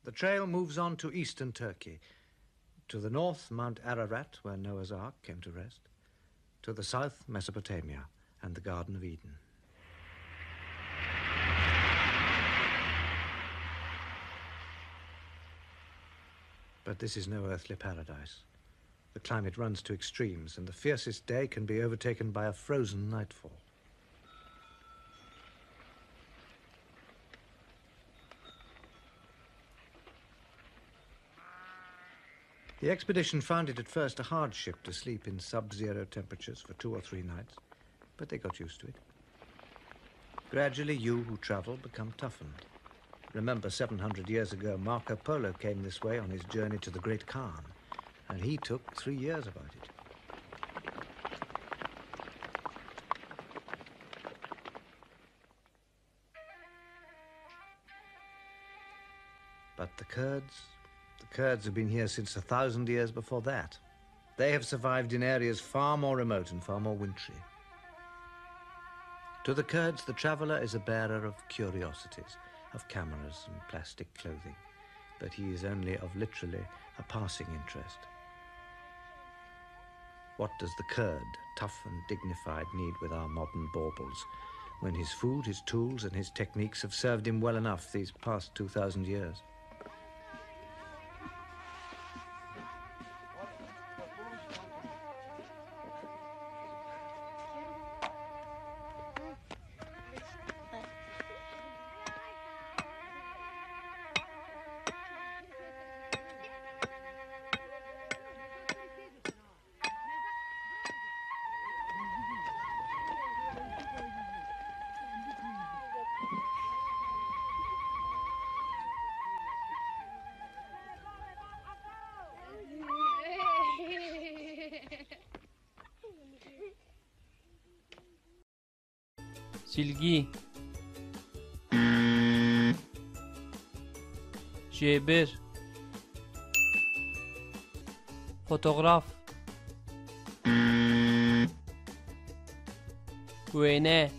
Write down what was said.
The trail moves on to eastern Turkey. To the north, Mount Ararat, where Noah's Ark came to rest. To the south, Mesopotamia and the Garden of Eden. But this is no earthly paradise. The climate runs to extremes, and the fiercest day can be overtaken by a frozen nightfall. The expedition found it at first a hardship to sleep in sub-zero temperatures for 2 or 3 nights, but they got used to it. Gradually, you who travel become toughened. Remember, 700 years ago, Marco Polo came this way on his journey to the Great Khan, and he took 3 years about it. But the Kurds have been here since 1,000 years before that. They have survived in areas far more remote and far more wintry. To the Kurds, the traveller is a bearer of curiosities, of cameras and plastic clothing, but he is only of literally a passing interest. What does the Kurd, tough and dignified, need with our modern baubles, when his food, his tools and his techniques have served him well enough these past 2,000 years? Silgi, cebir, fotoğraf, güvene,